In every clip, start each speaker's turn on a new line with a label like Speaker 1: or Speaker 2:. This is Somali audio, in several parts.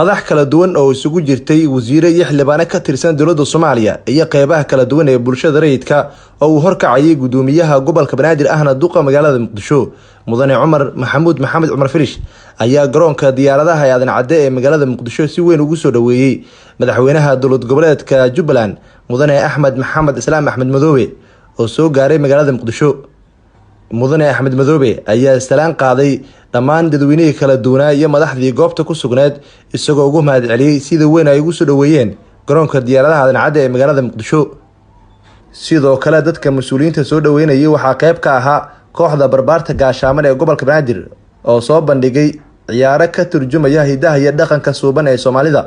Speaker 1: madax kala duwan oo isugu jirtay wasiiro iyo xildhibaano ka tirsan dowladda Soomaaliya iyo qeybaha kala duwan ee bulshada rayidka oo uu horkacayay gudoomiyaha gobolka Banaadir ahna duqa magaalada Muqdisho mudane Cumar Maxamed Cumar Firish ayaa garoonka diyaaradaha ee Aadan Cadde ee magaalada Muqdisho si weyn ugu soo dhaweeyay madaxweynaha dowlad goboleedka Jubbaland mudane Axmed Maxamed Islaam Axmed Madoobe oo soo gaaray magaalada Muqdisho. mudane Axmed Madoobe ayaa salaan qaaday dhammaan dadweynaha kala duwan iyo madaxdii goobta ku sugnayd isagoo ugu mahadceliyay sida weyn ay ugu soo dhaweeyeen garoonka diyaaradaha Aadan Cadde ee magaalada Muqdisho. sidoo kale dadka mas'uuliyiinta soo dhaweynayay waxaa qayb ka ahaa kooxda barbaarta gaashaamada ee gobolka Banaadir oo soo bandhigay ciyaaro ka turjumaya hidaha iyo dhaqanka suuban ee Soomaalida.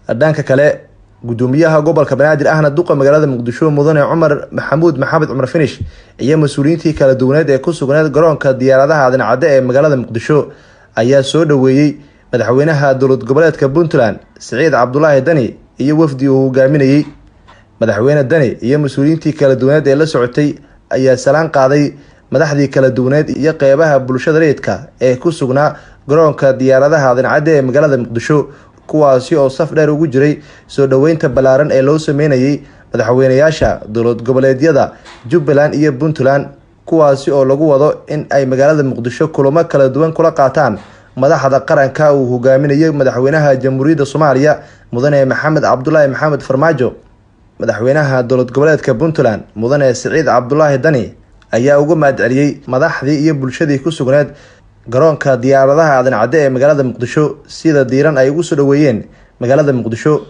Speaker 1: dhanka kale gudoomiyaha gobolka Banaadir ahna duqa magaalada Muqdisho mudane Cumar Maxamed Cumar Firish iyo mas'uuliyiintii kala duwaneed ee ku sugnayd garoonka diyaaradaha Aadan Cadde ee magaalada Muqdisho ayaa soo dhaweeyay madaxweynaha dowlad goboleedka Puntland Siciid Cabdullaahi Dani iyo wafdi uu hogaaminayay. madaxweyne Dani iyo mas'uuliyiintii kala duwaneed ee la socotay ayaa salaan qaaday madaxdii kala duwaneed iyo qeybaha bulshada rayidka ee ku sugnaa garoonka diyaaradaha Aadan Cadde ee magaalada Muqdisho kuwaasi oo saf dheer ugu jiray soo dhaweynta balaaran ee loo sameeyay madaxweynayaasha dowlad goboleedyada Jubbaland iyo Puntland kuwaasi oo lagu wado in ay magaalada Muqdisho kulamo kala duwan kula qaataan madaxda qaranka uu hogaaminayo madaxweynaha Jamhuuriyadda Soomaaliya mudane Maxamed Cabdullaahi Maxamed Farmaajo. madaxweynaha dowlad goboleedka Puntland mudane Siciid Cabdullaahi Dani ayaa ugu mahadceliyay madaxdii iyo bulshadii ku sugnayd garoonka diyaaradaha Aadan Cadde ee magaalada Muqdisho sida diiran ay ugu soo dhaweeyeen magaalada Muqdisho.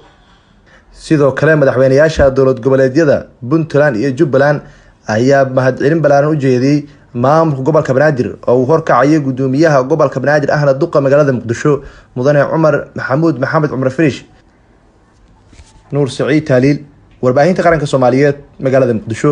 Speaker 1: sidoo kale madaxweynayaasha dowlad goboleedyada Puntland iyo Jubbaland ayaa mahadcelin balaaran u jeediyay maamulka gobolka Banaadir oo uu horkacayay gudoomiyaha gobolka Banaadir ahna duqa magaalada Muqdisho mudane Cumar Maxamed Cumar Firish. Nuur Saciid Taaliil warbaahinta qaranka Soomaaliyeed magaalada Muqdisho.